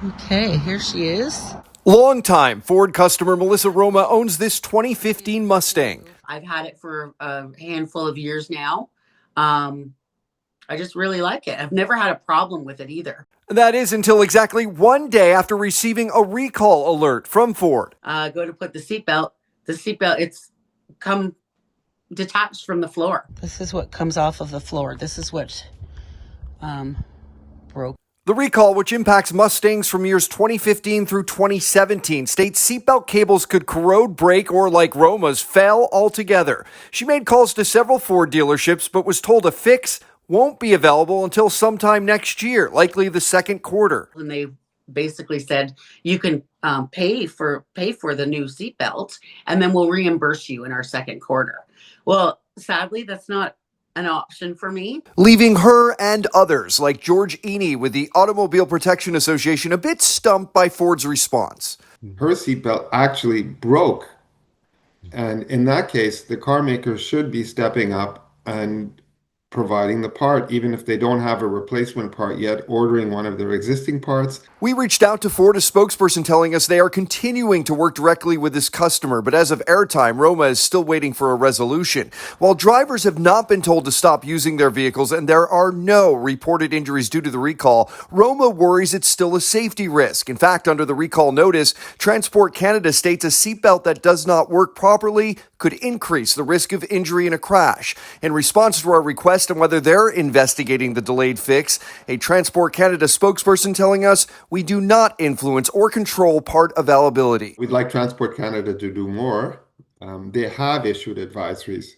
Okay, here she is. Longtime Ford customer Melissa Roma owns this 2015 Mustang. I've had it for a handful of years now. I just really like it. I've never had a problem with it either. That is until exactly one day after receiving a recall alert from Ford. Go to put the seatbelt. It's come detached from the floor. This is what comes off of the floor. This is what broke. The recall, which impacts Mustangs from years 2015 through 2017, states seatbelt cables could corrode, break, or, like Roma's, fail altogether. She made calls to several Ford dealerships, but was told a fix won't be available until sometime next year, likely the second quarter. And they basically said you can pay for the new seatbelt, and then we'll reimburse you in our second quarter. Well, sadly, that's not an option for me. Leaving her and others, like George Eney with the Automobile Protection Association, a bit stumped by Ford's response. Her seatbelt actually broke. And in that case, the car maker should be stepping up and providing the part, even if they don't have a replacement part yet, ordering one of their existing parts. We reached out to Ford, a spokesperson telling us they are continuing to work directly with this customer, but as of airtime, Roma is still waiting for a resolution. While drivers have not been told to stop using their vehicles and there are no reported injuries due to the recall, Roma worries it's still a safety risk. In fact, under the recall notice, Transport Canada states a seatbelt that does not work properly could increase the risk of injury in a crash. In response to our request on whether they're investigating the delayed fix, a Transport Canada spokesperson telling us we do not influence or control part availability. We'd like Transport Canada to do more. They have issued advisories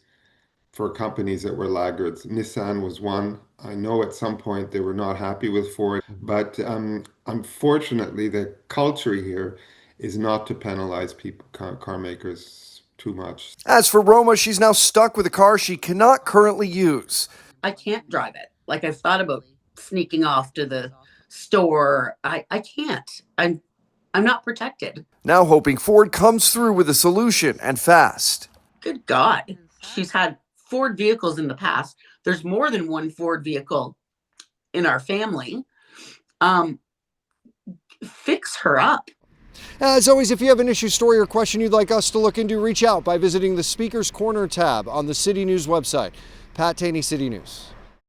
for companies that were laggards. Nissan was one. I know at some point they were not happy with Ford, but unfortunately the culture here is not to penalize people, car makers too much. As for Roma, she's now stuck with a car she cannot currently use. I can't drive it. Like, I've thought about sneaking off to the store. I can't. I'm not protected. Now hoping Ford comes through with a solution, and fast. Good God. She's had Ford vehicles in the past. There's more than one Ford vehicle in our family. Fix her up. As always, if you have an issue, story, or question you'd like us to look into, reach out by visiting the Speaker's Corner tab on the City News website. Pat Taney, City News.